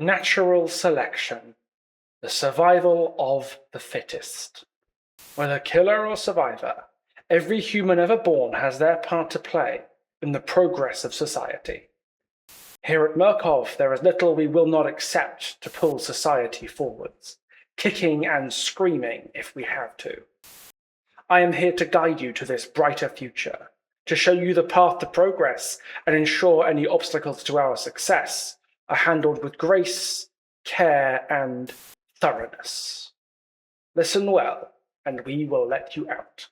Natural selection. The survival of the fittest. Whether killer or survivor, every human ever born has their part to play in the progress of society. Here at Murkoff, there is little we will not accept to pull society forwards, kicking and screaming if we have to. I am here to guide you to this brighter future, to show you the path to progress and ensure any obstacles to our success are handled with grace, care, and thoroughness. Listen well, and we will let you out.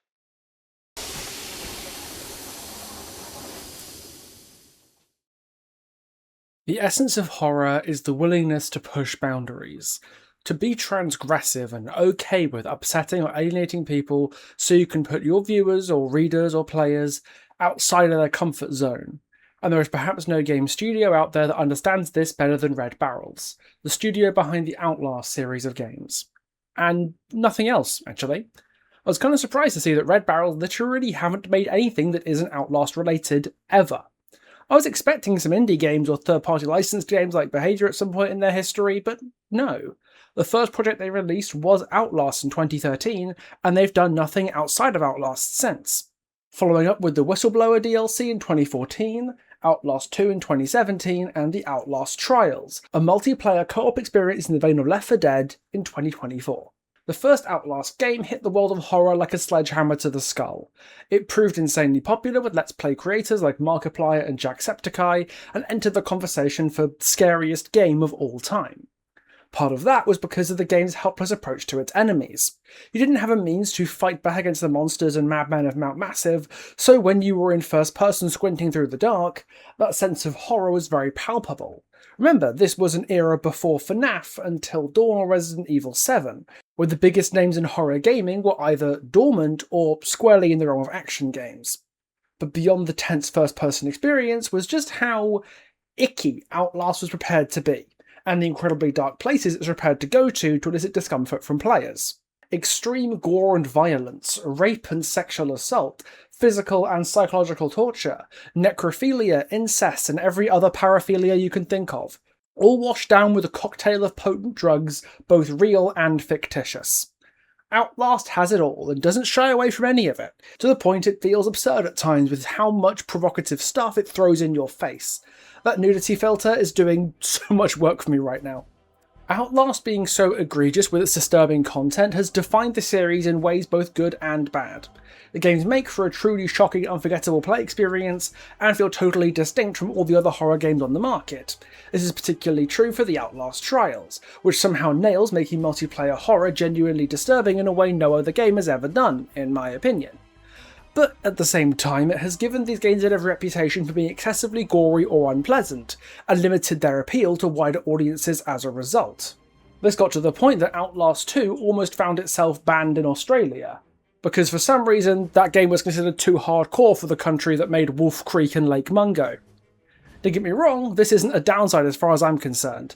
The essence of horror is the willingness to push boundaries, to be transgressive and okay with upsetting or alienating people so you can put your viewers or readers or players outside of their comfort zone. And there is perhaps no game studio out there that understands this better than Red Barrels, the studio behind the Outlast series of games. And nothing else, actually. I was kind of surprised to see that Red Barrels literally haven't made anything that isn't Outlast related, ever. I was expecting some indie games or third-party licensed games like Behaviour at some point in their history, but no. The first project they released was Outlast in 2013, and they've done nothing outside of Outlast since. Following up with the Whistleblower DLC in 2014, Outlast 2 in 2017, and the Outlast Trials, a multiplayer co-op experience in the vein of Left 4 Dead in 2024. The first Outlast game hit the world of horror like a sledgehammer to the skull. It proved insanely popular with Let's Play creators like Markiplier and Jacksepticeye, and entered the conversation for scariest game of all time. Part of that was because of the game's helpless approach to its enemies. You didn't have a means to fight back against the monsters and madmen of Mount Massive, so when you were in first person squinting through the dark, that sense of horror was very palpable. Remember, this was an era before FNAF, Until Dawn or Resident Evil 7, where the biggest names in horror gaming were either dormant or squarely in the realm of action games. But beyond the tense first-person experience was just how icky Outlast was prepared to be, and the incredibly dark places it was prepared to go to elicit discomfort from players. Extreme gore and violence, rape and sexual assault, physical and psychological torture, necrophilia, incest, and every other paraphilia you can think of, all washed down with a cocktail of potent drugs, both real and fictitious. Outlast has it all and doesn't shy away from any of it, to the point it feels absurd at times with how much provocative stuff it throws in your face. That nudity filter is doing so much work for me right now. Outlast being so egregious with its disturbing content has defined the series in ways both good and bad. The games make for a truly shocking, unforgettable play experience and feel totally distinct from all the other horror games on the market. This is particularly true for the Outlast Trials, which somehow nails making multiplayer horror genuinely disturbing in a way no other game has ever done, in my opinion. But at the same time, it has given these games a reputation for being excessively gory or unpleasant, and limited their appeal to wider audiences as a result. This got to the point that Outlast 2 almost found itself banned in Australia, because for some reason that game was considered too hardcore for the country that made Wolf Creek and Lake Mungo. Don't get me wrong, this isn't a downside as far as I'm concerned.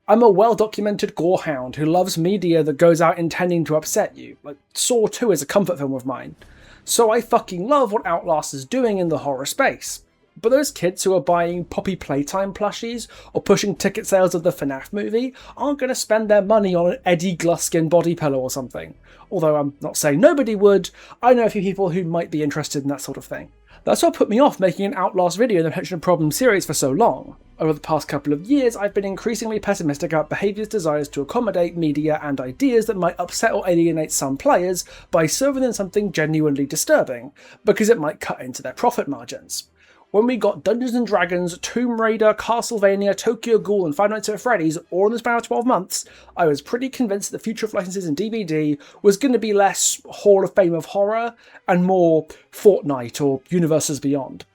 I'm a well-documented gorehound who loves media that goes out intending to upset you, like Saw 2 is a comfort film of mine. So I fucking love what Outlast is doing in the horror space. But those kids who are buying Poppy Playtime plushies or pushing ticket sales of the FNAF movie aren't going to spend their money on an Eddie Gluskin body pillow or something. Although I'm not saying nobody would, I know a few people who might be interested in that sort of thing. That's what put me off making an Outlast video in the Potential Problem series for so long. Over the past couple of years, I've been increasingly pessimistic about Behaviour's desires to accommodate media and ideas that might upset or alienate some players by serving them something genuinely disturbing, because it might cut into their profit margins. When we got Dungeons & Dragons, Tomb Raider, Castlevania, Tokyo Ghoul and Five Nights at Freddy's all in the span of 12 months, I was pretty convinced that the future of licenses in DBD was going to be less Hall of Fame of horror and more Fortnite or Universes Beyond.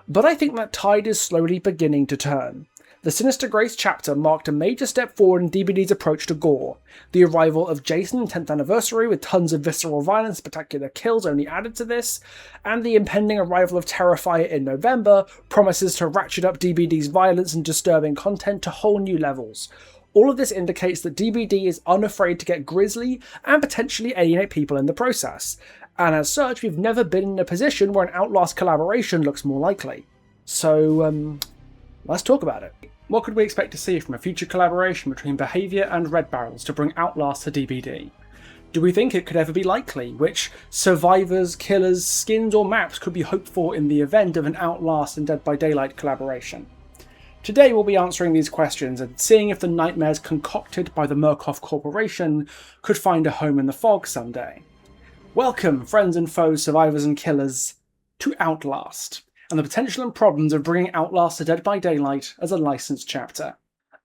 But I think that tide is slowly beginning to turn. The Sinister Grace chapter marked a major step forward in DBD's approach to gore. The arrival of Jason in 10th anniversary with tons of visceral violence and spectacular kills only added to this, and the impending arrival of Terrifier in November promises to ratchet up DBD's violence and disturbing content to whole new levels. All of this indicates that DBD is unafraid to get grisly and potentially alienate people in the process, and as such we've never been in a position where an Outlast collaboration looks more likely. So, Let's talk about it. What could we expect to see from a future collaboration between Behaviour and Red Barrels to bring Outlast to DBD? Do we think it could ever be likely? Which survivors, killers, skins or maps could be hoped for in the event of an Outlast and Dead by Daylight collaboration? Today we'll be answering these questions and seeing if the nightmares concocted by the Murkoff Corporation could find a home in the fog someday. Welcome, friends and foes, survivors and killers, to Outlast, and the potential and problems of bringing Outlast to Dead by Daylight as a licensed chapter.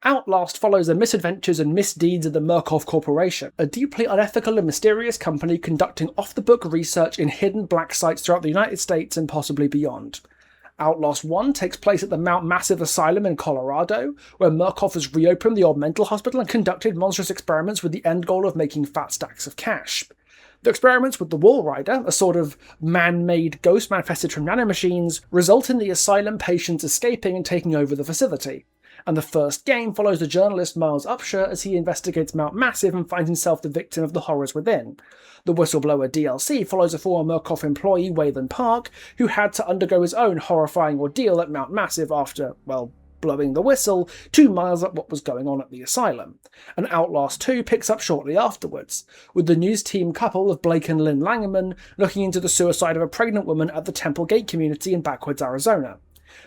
Outlast follows the misadventures and misdeeds of the Murkoff Corporation, a deeply unethical and mysterious company conducting off-the-book research in hidden black sites throughout the United States and possibly beyond. Outlast 1 takes place at the Mount Massive Asylum in Colorado, where Murkoff has reopened the old mental hospital and conducted monstrous experiments with the end goal of making fat stacks of cash. The experiments with the Wall Rider, a sort of man-made ghost manifested from nanomachines, result in the asylum patients escaping and taking over the facility. And the first game follows the journalist Miles Upshur as he investigates Mount Massive and finds himself the victim of the horrors within. The Whistleblower DLC follows a former Murkoff employee, Wayland Park, who had to undergo his own horrifying ordeal at Mount Massive after, blowing the whistle 2 miles up what was going on at the asylum. And Outlast 2 picks up shortly afterwards, with the news team couple of Blake and Lynn Langerman looking into the suicide of a pregnant woman at the Temple Gate community in backwoods Arizona.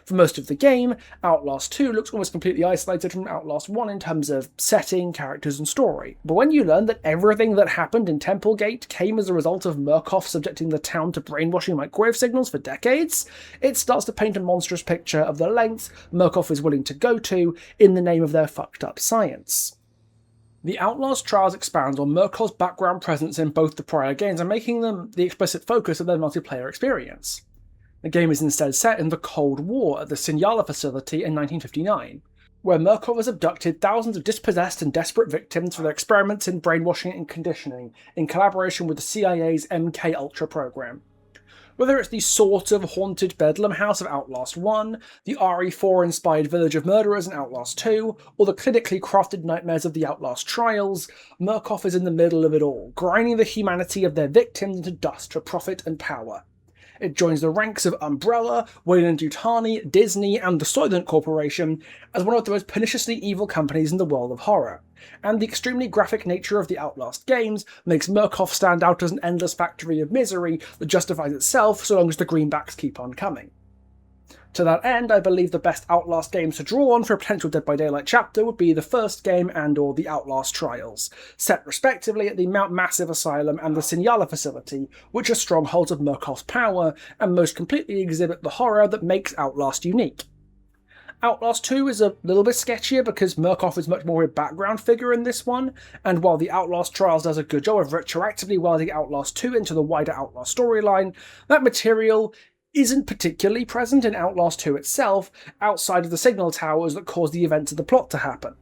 For most of the game, Outlast 2 looks almost completely isolated from Outlast 1 in terms of setting, characters and story. But when you learn that everything that happened in Temple Gate came as a result of Murkoff subjecting the town to brainwashing microwave signals for decades, it starts to paint a monstrous picture of the lengths Murkoff is willing to go to in the name of their fucked up science. The Outlast Trials expands on Murkoff's background presence in both the prior games and making them the explicit focus of their multiplayer experience. The game is instead set in the Cold War at the Sinyala facility in 1959, where Murkoff has abducted thousands of dispossessed and desperate victims for their experiments in brainwashing and conditioning, in collaboration with the CIA's MK-Ultra program. Whether it's the sort of haunted Bedlam house of Outlast 1, the RE4-inspired village of murderers in Outlast 2, or the clinically crafted nightmares of the Outlast Trials, Murkoff is in the middle of it all, grinding the humanity of their victims into dust for profit and power. It joins the ranks of Umbrella, Weyland-Yutani, Disney, and the Soylent Corporation as one of the most perniciously evil companies in the world of horror. And the extremely graphic nature of the Outlast games makes Murkoff stand out as an endless factory of misery that justifies itself so long as the greenbacks keep on coming. To that end, I believe the best Outlast games to draw on for a potential Dead by Daylight chapter would be the first game and/or the Outlast Trials, set respectively at the Mount Massive Asylum and the Sinyala facility, which are strongholds of Murkoff's power and most completely exhibit the horror that makes Outlast unique. Outlast 2 is a little bit sketchier because Murkoff is much more a background figure in this one, and while the Outlast Trials does a good job of retroactively welding Outlast 2 into the wider Outlast storyline, that material isn't particularly present in Outlast 2 itself, outside of the signal towers that cause the events of the plot to happen.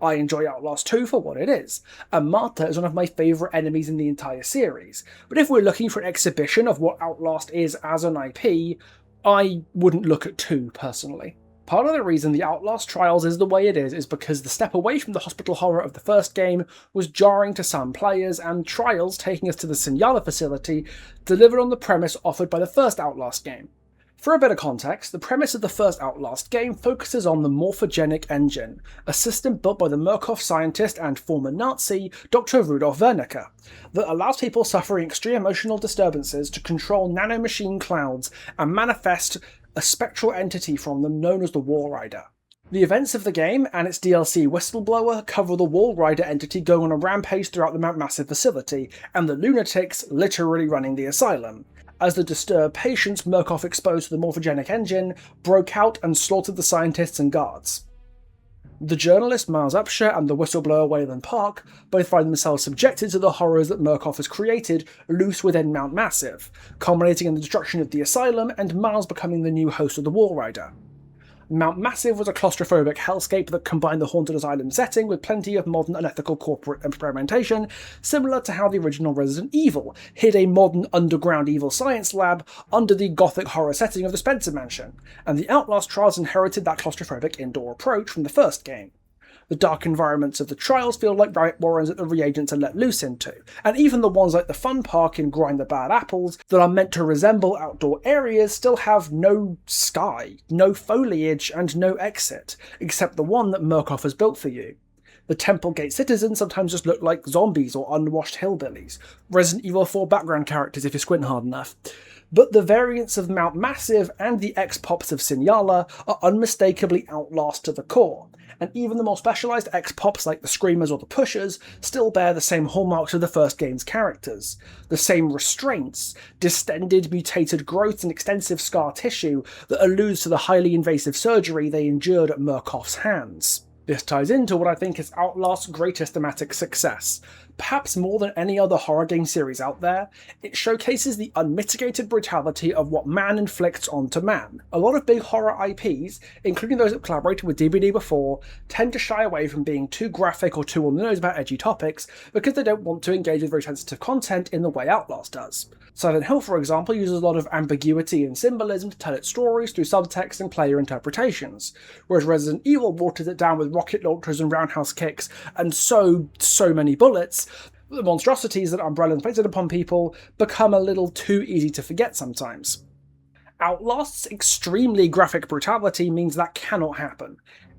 I enjoy Outlast 2 for what it is, and Marta is one of my favourite enemies in the entire series, but if we're looking for an exhibition of what Outlast is as an IP, I wouldn't look at 2 personally. Part of the reason the Outlast Trials is the way it is because the step away from the hospital horror of the first game was jarring to some players, and Trials, taking us to the Sinyala facility, delivered on the premise offered by the first Outlast game. For a bit of context, the premise of the first Outlast game focuses on the morphogenic engine, a system built by the Murkoff scientist and former Nazi, Dr. Rudolf Wernicke, that allows people suffering extreme emotional disturbances to control nanomachine clouds and manifest a spectral entity from them known as the Wall Rider. The events of the game and its DLC Whistleblower cover the Wall Rider entity going on a rampage throughout the Mount Massive facility, and the lunatics literally running the asylum, as the disturbed patients Murkoff exposed to the morphogenic engine broke out and slaughtered the scientists and guards. The journalist Miles Upshur and the whistleblower Wayland Park both find themselves subjected to the horrors that Murkoff has created loose within Mount Massive, culminating in the destruction of the asylum and Miles becoming the new host of the Wall Rider. Mount Massive was a claustrophobic hellscape that combined the haunted asylum setting with plenty of modern unethical corporate experimentation, similar to how the original Resident Evil hid a modern underground evil science lab under the gothic horror setting of the Spencer Mansion, and the Outlast Trials inherited that claustrophobic indoor approach from the first game. The dark environments of the trials feel like riot warrens that the reagents are let loose into, and even the ones like the fun park in Grind the Bad Apples that are meant to resemble outdoor areas still have no sky, no foliage, and no exit, except the one that Murkoff has built for you. The Temple Gate citizens sometimes just look like zombies or unwashed hillbillies, Resident Evil 4 background characters if you squint hard enough. But the variants of Mount Massive and the X-Pops of Sinyala are unmistakably Outlast to the core, and even the more specialised X-Pops like the Screamers or the Pushers still bear the same hallmarks of the first game's characters. The same restraints, distended mutated growth and extensive scar tissue that alludes to the highly invasive surgery they endured at Murkoff's hands. This ties into what I think is Outlast's greatest thematic success. Perhaps more than any other horror game series out there, it showcases the unmitigated brutality of what man inflicts onto man. A lot of big horror IPs, including those that collaborated with DBD before, tend to shy away from being too graphic or too on the nose about edgy topics because they don't want to engage with very sensitive content in the way Outlast does. Silent Hill, for example, uses a lot of ambiguity and symbolism to tell its stories through subtext and player interpretations, whereas Resident Evil waters it down with rocket launchers and roundhouse kicks and so many bullets, the monstrosities that Umbrella inflicted upon people become a little too easy to forget sometimes. Outlast's extremely graphic brutality means that cannot happen.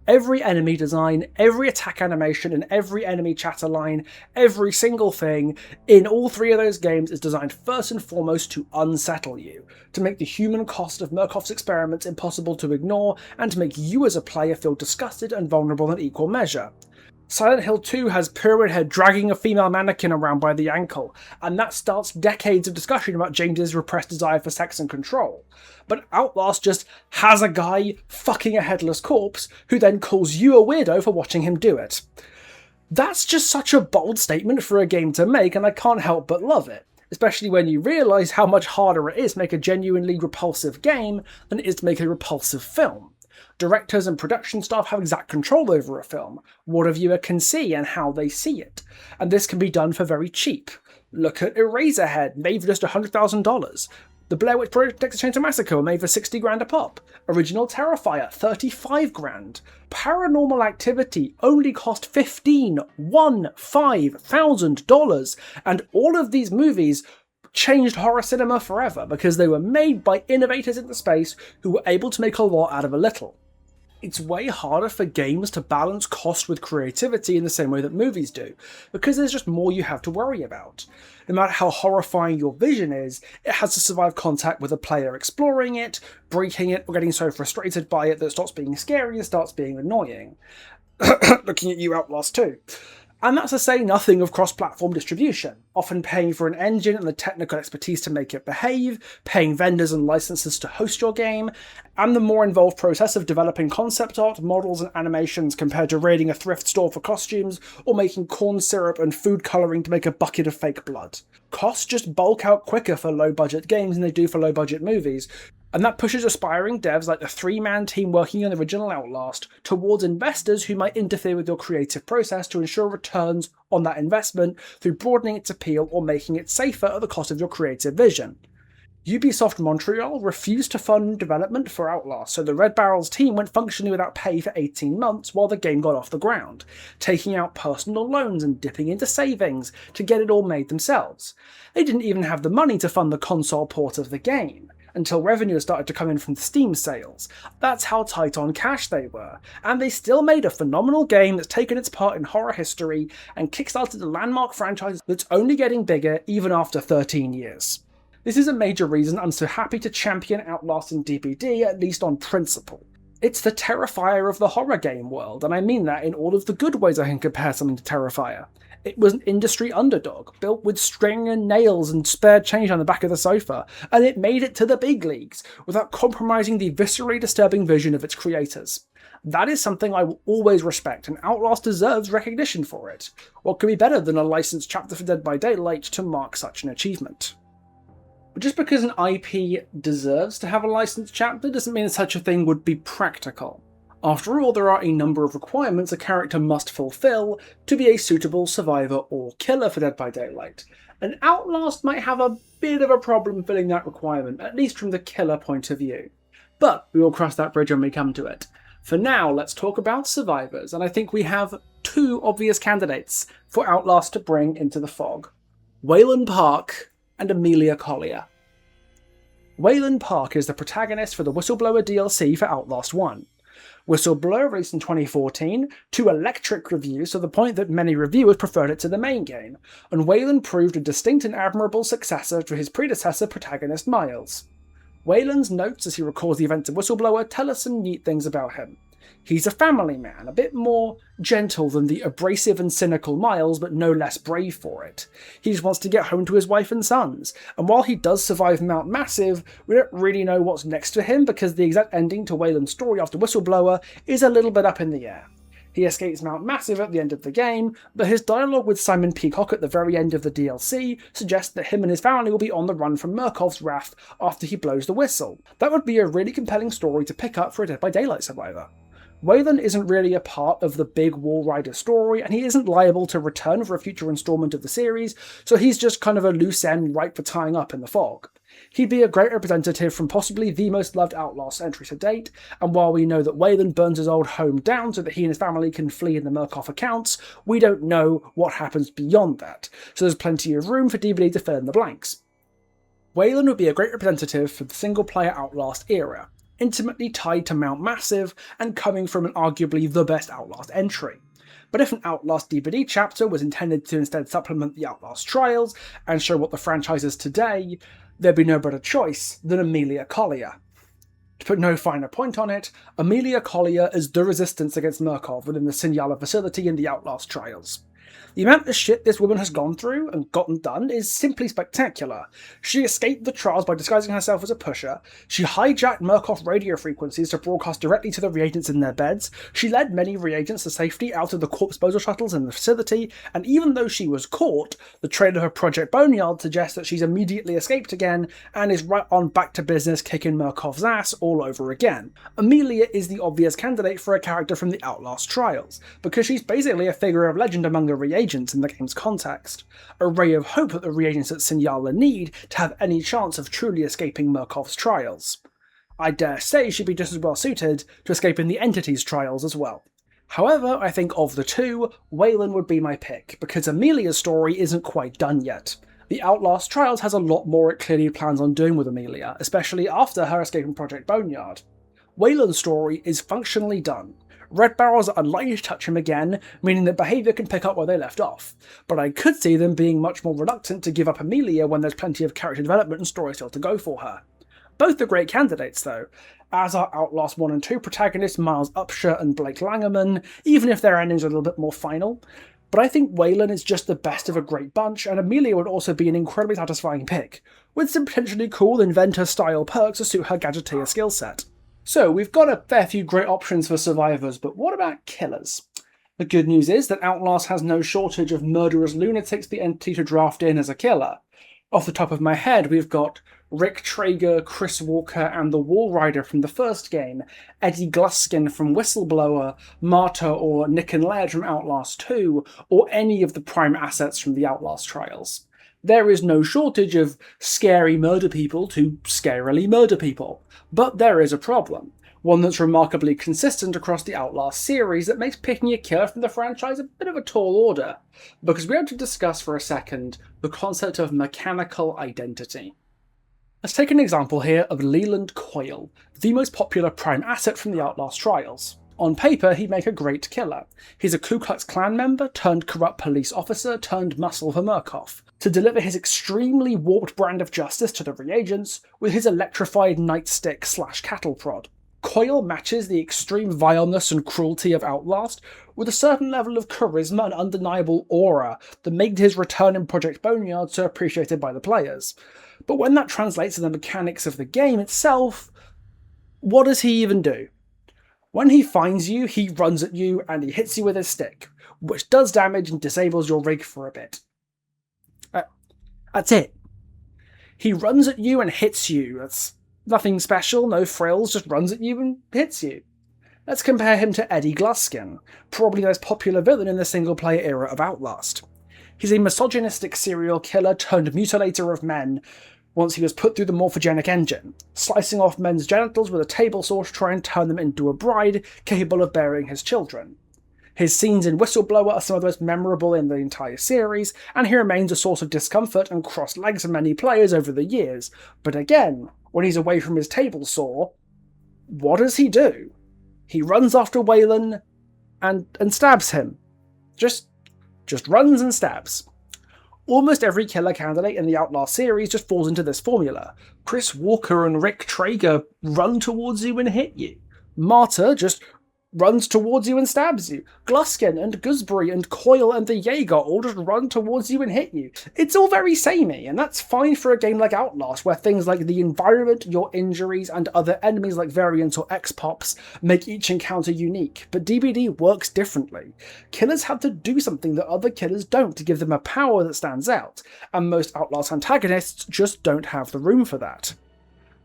Every enemy design, every attack animation, and every enemy chatter line, every single thing in all three of those games is designed first and foremost to unsettle you, to make the human cost of Murkoff's experiments impossible to ignore, and to make you as a player feel disgusted and vulnerable in equal measure. Silent Hill 2 has Pyramid Head dragging a female mannequin around by the ankle, and that starts decades of discussion about James's repressed desire for sex and control. But Outlast just has a guy fucking a headless corpse who then calls you a weirdo for watching him do it. That's just such a bold statement for a game to make, and I can't help but love it, especially when you realise how much harder it is to make a genuinely repulsive game than it is to make a repulsive film. Directors and production staff have exact control over a film, what a viewer can see and how they see it, and this can be done for very cheap. Look at Eraserhead, made for just $100,000. The Blair Witch Project Texas Chainsaw Massacre made for $60,000 a pop. Original Terrifier, $35,000. Paranormal Activity only cost $15,000, and all of these movies changed horror cinema forever because they were made by innovators in the space who were able to make a lot out of a little. It's way harder for games to balance cost with creativity in the same way that movies do, because there's just more you have to worry about. No matter how horrifying your vision is, it has to survive contact with a player exploring it, breaking it, or getting so frustrated by it that it stops being scary and starts being annoying. Looking at you, Outlast 2. And that's to say nothing of cross-platform distribution, often paying for an engine and the technical expertise to make it behave, paying vendors and licenses to host your game, and the more involved process of developing concept art, models and animations compared to raiding a thrift store for costumes, or making corn syrup and food colouring to make a bucket of fake blood. Costs just bulk out quicker for low-budget games than they do for low-budget movies, and that pushes aspiring devs like the three-man team working on the original Outlast towards investors who might interfere with your creative process to ensure returns on that investment through broadening its appeal or making it safer at the cost of your creative vision. Ubisoft Montreal refused to fund development for Outlast, so the Red Barrel's team went functionally without pay for 18 months while the game got off the ground, taking out personal loans and dipping into savings to get it all made themselves. They didn't even have the money to fund the console port of the game, until revenue started to come in from Steam sales. That's how tight on cash they were, and they still made a phenomenal game that's taken its part in horror history and kickstarted a landmark franchise that's only getting bigger even after 13 years. This is a major reason I'm so happy to champion Outlast in DBD, at least on principle. It's the Terrifier of the horror game world, and I mean that in all of the good ways I can compare something to Terrifier. It was an industry underdog, built with string and nails and spare change on the back of the sofa, and it made it to the big leagues without compromising the viscerally disturbing vision of its creators. That is something I will always respect, and Outlast deserves recognition for it. What could be better than a licensed chapter for Dead by Daylight to mark such an achievement? But just because an IP deserves to have a licensed chapter doesn't mean such a thing would be practical. After all, there are a number of requirements a character must fulfill to be a suitable survivor or killer for Dead by Daylight, and Outlast might have a bit of a problem filling that requirement, at least from the killer point of view. But we will cross that bridge when we come to it. For now, let's talk about survivors, and I think we have two obvious candidates for Outlast to bring into the fog. Wayland Park and Amelia Collier. Wayland Park is the protagonist for the Whistleblower DLC for Outlast 1. Whistleblower released in 2014 to electric reviews to the point that many reviewers preferred it to the main game, and Wayland proved a distinct and admirable successor to his predecessor protagonist Miles. Wayland's notes as he recalls the events of Whistleblower tell us some neat things about him. He's a family man, a bit more gentle than the abrasive and cynical Miles, but no less brave for it. He just wants to get home to his wife and sons, and while he does survive Mount Massive, we don't really know what's next for him because the exact ending to Wayland's story after Whistleblower is a little bit up in the air. He escapes Mount Massive at the end of the game, but his dialogue with Simon Peacock at the very end of the DLC suggests that him and his family will be on the run from Murkoff's wrath after he blows the whistle. That would be a really compelling story to pick up for a Dead by Daylight survivor. Wayland isn't really a part of the big Wall Rider story, and he isn't liable to return for a future installment of the series, so he's just kind of a loose end ripe for tying up in the fog. He'd be a great representative from possibly the most loved Outlast entry to date, and while we know that Wayland burns his old home down so that he and his family can flee in the Murkoff accounts, we don't know what happens beyond that, so there's plenty of room for DVD to fill in the blanks. Wayland would be a great representative for the single-player Outlast era, intimately tied to Mount Massive and coming from an arguably the best Outlast entry. But if an Outlast DVD chapter was intended to instead supplement the Outlast trials and show what the franchise is today, there'd be no better choice than Amelia Collier. To put no finer point on it, Amelia Collier is the resistance against Murkoff within the Sinyala facility in the Outlast trials. The amount of shit this woman has gone through and gotten done is simply spectacular. She escaped the trials by disguising herself as a pusher, she hijacked Murkoff radio frequencies to broadcast directly to the reagents in their beds, she led many reagents to safety out of the corpse disposal shuttles in the facility, and even though she was caught, the trailer of Project Boneyard suggests that she's immediately escaped again and is right on back to business kicking Murkoff's ass all over again. Amelia is the obvious candidate for a character from the Outlast trials, because she's basically a figure of legend among the reagents in the game's context, a ray of hope that the reagents at Sinyala need to have any chance of truly escaping Murkoff's trials. I dare say she'd be just as well suited to escaping the Entity's trials as well. However, I think of the two, Wayland would be my pick, because Amelia's story isn't quite done yet. The Outlast trials has a lot more it clearly plans on doing with Amelia, especially after her escape from Project Boneyard. Wayland's story is functionally done. Red Barrels are unlikely to touch him again, meaning that behaviour can pick up where they left off, but I could see them being much more reluctant to give up Amelia when there's plenty of character development and story still to go for her. Both are great candidates though, as are Outlast 1 and 2 protagonists Miles Upshur and Blake Langerman, even if their endings are a little bit more final. But I think Wayland is just the best of a great bunch, and Amelia would also be an incredibly satisfying pick, with some potentially cool inventor-style perks to suit her gadgeteer skill set. So, we've got a fair few great options for survivors, but what about killers? The good news is that Outlast has no shortage of murderous lunatics the entity to draft in as a killer. Off the top of my head, we've got Rick Traeger, Chris Walker, and the Wall Rider from the first game, Eddie Gluskin from Whistleblower, Marta or Nick and Laird from Outlast 2, or any of the prime assets from the Outlast trials. There is no shortage of scary murder people to scarily murder people. But there is a problem, one that's remarkably consistent across the Outlast series that makes picking a killer from the franchise a bit of a tall order, because we have to discuss for a second the concept of mechanical identity. Let's take an example here of Leland Coyle, the most popular prime asset from the Outlast trials. On paper, he'd make a great killer. He's a Ku Klux Klan member turned corrupt police officer turned muscle for Murkoff, to deliver his extremely warped brand of justice to the reagents with his electrified nightstick/cattle prod. Coyle matches the extreme vileness and cruelty of Outlast with a certain level of charisma and undeniable aura that made his return in Project Boneyard so appreciated by the players. But when that translates to the mechanics of the game itself, what does he even do? When he finds you, he runs at you and he hits you with his stick, which does damage and disables your rig for a bit. That's it. He runs at you and hits you. That's nothing special, no frills, just runs at you and hits you. Let's compare him to Eddie Gluskin, probably the most popular villain in the single-player era of Outlast. He's a misogynistic serial killer turned mutilator of men once he was put through the morphogenic engine, slicing off men's genitals with a table saw to try and turn them into a bride capable of bearing his children. His scenes in Whistleblower are some of the most memorable in the entire series, and he remains a source of discomfort and crossed legs for many players over the years. But again, when he's away from his table saw, what does he do? He runs after Waylon and stabs him. Just runs and stabs. Almost every killer candidate in the Outlast series just falls into this formula. Chris Walker and Rick Traeger run towards you and hit you. Marta just runs towards you and stabs you. Gluskin and Gooseberry and Coyle and the Jaeger all just run towards you and hit you. It's all very samey, and that's fine for a game like Outlast, where things like the environment, your injuries, and other enemies like variants or X-Pops make each encounter unique, but DBD works differently. Killers have to do something that other killers don't to give them a power that stands out, and most Outlast antagonists just don't have the room for that.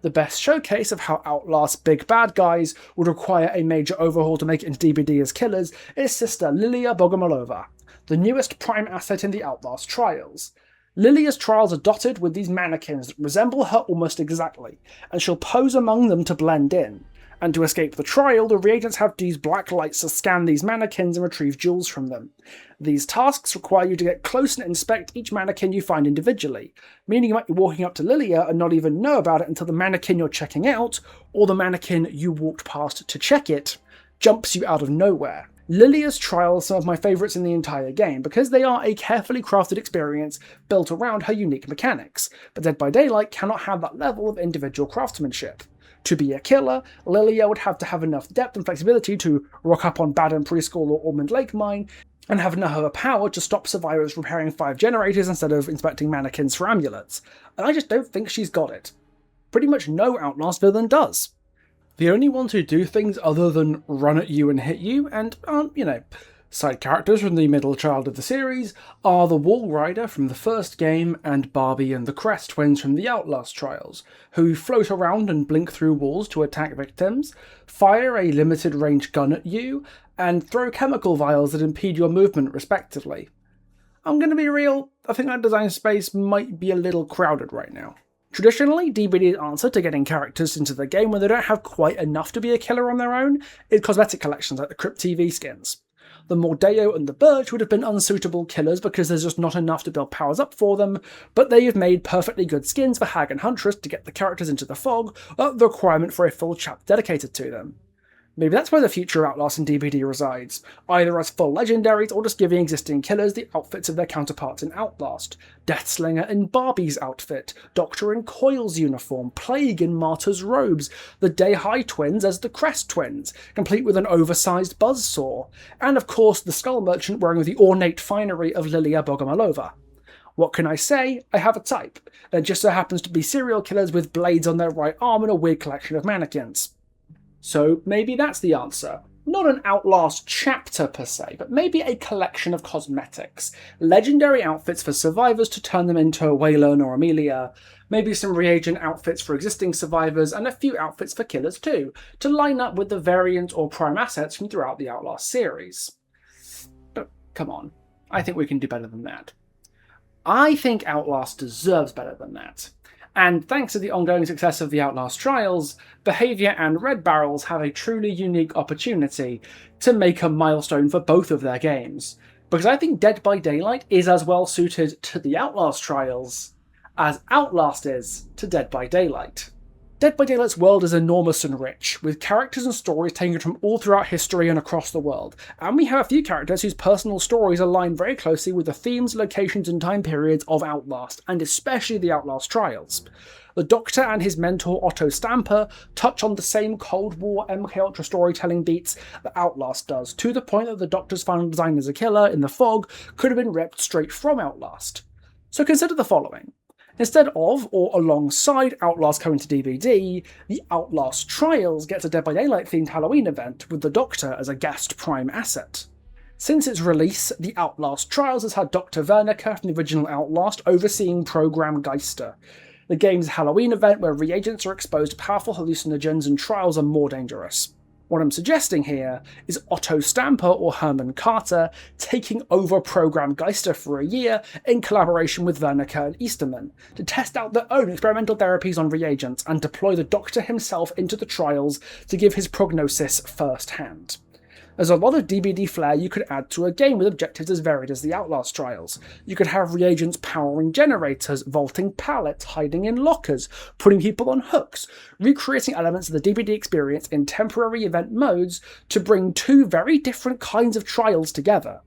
The best showcase of how Outlast's big bad guys would require a major overhaul to make it into DBD as killers is Sister Lilia Bogomolova, the newest prime asset in the Outlast trials. Lilia's trials are dotted with these mannequins that resemble her almost exactly, and she'll pose among them to blend in. And to escape the trial, the reagents have to use black lights to scan these mannequins and retrieve jewels from them. These tasks require you to get close and inspect each mannequin you find individually, meaning you might be walking up to Lilia and not even know about it until the mannequin you're checking out, or the mannequin you walked past to check it, jumps you out of nowhere. Lilia's trials are some of my favourites in the entire game because they are a carefully crafted experience built around her unique mechanics, but Dead by Daylight cannot have that level of individual craftsmanship. To be a killer, Lilia would have to have enough depth and flexibility to rock up on Baden Preschool or Ormond Lake Mine, and have enough of a power to stop survivors repairing 5 generators instead of inspecting mannequins for amulets. And I just don't think she's got it. Pretty much no Outlast villain does. The only ones who do things other than run at you and hit you, and aren't, side characters from the middle child of the series, are the Wall Rider from the first game and Barbie and the Crest twins from the Outlast trials, who float around and blink through walls to attack victims, fire a limited range gun at you, and throw chemical vials that impede your movement respectively. I'm going to be real, I think that design space might be a little crowded right now. Traditionally, DBD's answer to getting characters into the game when they don't have quite enough to be a killer on their own is cosmetic collections like the Crypt TV skins. The Mordeo and the Birch would have been unsuitable killers because there's just not enough to build powers up for them, but they have made perfectly good skins for Hag and Huntress to get the characters into the fog without the requirement for a full chapter dedicated to them. Maybe that's where the future of Outlast in DBD resides, either as full legendaries or just giving existing killers the outfits of their counterparts in Outlast. Deathslinger in Barbie's outfit, Doctor in Coyle's uniform, Plague in Marta's robes, the Day High twins as the Crest twins, complete with an oversized buzzsaw, and of course the Skull Merchant wearing the ornate finery of Lilia Bogomolova. What can I say? I have a type. There just so happens to be serial killers with blades on their right arm and a weird collection of mannequins. So maybe that's the answer. Not an Outlast chapter per se, but maybe a collection of cosmetics. Legendary outfits for survivors to turn them into Waylon or Amelia. Maybe some reagent outfits for existing survivors, and a few outfits for killers too, to line up with the variant or prime assets from throughout the Outlast series. But come on, I think we can do better than that. I think Outlast deserves better than that. And thanks to the ongoing success of the Outlast trials, Behaviour and Red Barrels have a truly unique opportunity to make a milestone for both of their games. Because I think Dead by Daylight is as well suited to the Outlast trials as Outlast is to Dead by Daylight. Dead by Daylight's world is enormous and rich, with characters and stories taken from all throughout history and across the world, and we have a few characters whose personal stories align very closely with the themes, locations and time periods of Outlast, and especially the Outlast trials. The Doctor and his mentor Otto Stamper touch on the same Cold War MKUltra storytelling beats that Outlast does, to the point that the Doctor's final design as a killer in the fog could have been ripped straight from Outlast. So consider the following. Instead of, or alongside Outlast coming to DVD, the Outlast Trials gets a Dead by Daylight themed Halloween event with the Doctor as a guest prime asset. Since its release, the Outlast Trials has had Dr. Wernicke from the original Outlast overseeing Program Geister, the game's Halloween event where reagents are exposed to powerful hallucinogens and trials are more dangerous. What I'm suggesting here is Otto Stamper or Herman Carter taking over Program Geister for a year in collaboration with Wernicke and Easterman to test out their own experimental therapies on reagents and deploy the Doctor himself into the trials to give his prognosis firsthand. There's a lot of DBD flair you could add to a game with objectives as varied as the Outlast trials. You could have reagents powering generators, vaulting pallets, hiding in lockers, putting people on hooks, recreating elements of the DBD experience in temporary event modes to bring two very different kinds of trials together.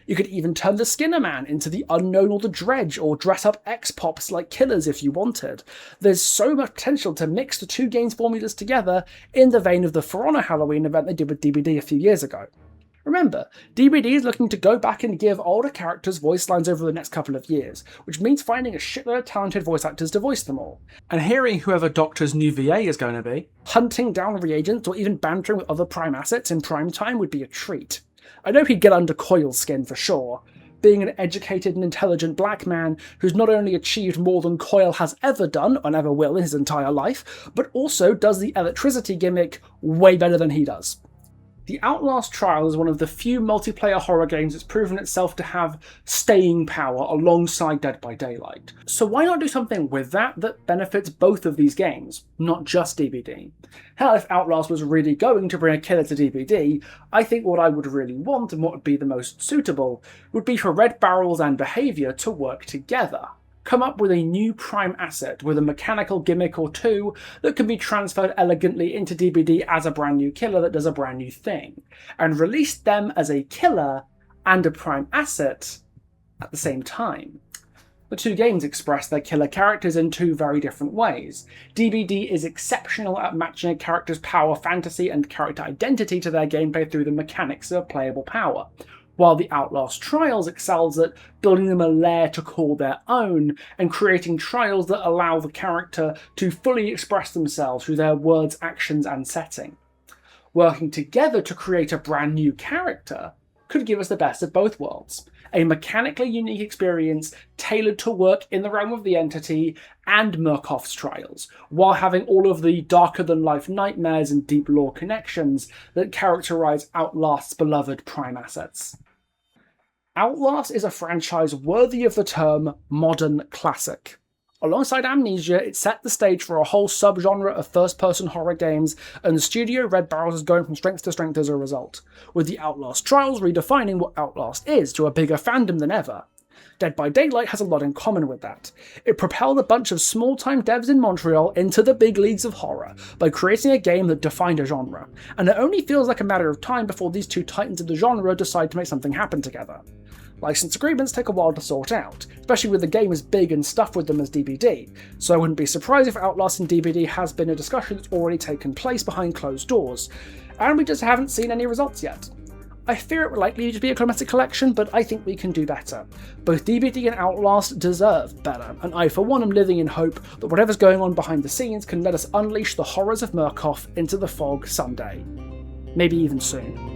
You could even turn the Skinner Man into the Unknown or the Dredge, or dress up X-Pops like killers if you wanted. There's so much potential to mix the two games formulas together in the vein of the For Honor Halloween event they did with DBD a few years ago. Remember, DBD is looking to go back and give older characters voice lines over the next couple of years, which means finding a shitload of talented voice actors to voice them all. And hearing whoever Doctor's new VA is going to be, hunting down reagents or even bantering with other Prime assets in prime time would be a treat. I know he'd get under Coil's skin for sure, being an educated and intelligent black man who's not only achieved more than Coil has ever done, and ever will in his entire life, but also does the electricity gimmick way better than he does. The Outlast trial is one of the few multiplayer horror games that's proven itself to have staying power alongside Dead by Daylight. So why not do something with that benefits both of these games, not just DBD? Hell, if Outlast was really going to bring a killer to DBD, I think what I would really want, and what would be the most suitable, would be for Red Barrels and Behaviour to work together. Come up with a new Prime asset with a mechanical gimmick or two that can be transferred elegantly into DBD as a brand new killer that does a brand new thing, and release them as a killer and a Prime asset at the same time. The two games express their killer characters in two very different ways. DBD is exceptional at matching a character's power, fantasy, and character identity to their gameplay through the mechanics of playable power, while the Outlast Trials excels at building them a lair to call their own, and creating trials that allow the character to fully express themselves through their words, actions, and setting. Working together to create a brand new character could give us the best of both worlds. A mechanically unique experience tailored to work in the realm of the Entity and Murkoff's trials, while having all of the darker-than-life nightmares and deep lore connections that characterise Outlast's beloved Prime assets. Outlast is a franchise worthy of the term modern classic. Alongside Amnesia, it set the stage for a whole subgenre of first-person horror games, and the studio Red Barrels is going from strength to strength as a result, with the Outlast trials redefining what Outlast is to a bigger fandom than ever. Dead by Daylight has a lot in common with that. It propelled a bunch of small-time devs in Montreal into the big leagues of horror by creating a game that defined a genre, and it only feels like a matter of time before these two titans of the genre decide to make something happen together. License agreements take a while to sort out, especially with the game as big and stuffed with them as DBD, so I wouldn't be surprised if Outlast in DBD has been a discussion that's already taken place behind closed doors, and we just haven't seen any results yet. I fear it will likely to be a cosmetic collection, but I think we can do better. Both DBD and Outlast deserve better, and I for one am living in hope that whatever's going on behind the scenes can let us unleash the horrors of Murkoff into the fog someday. Maybe even soon.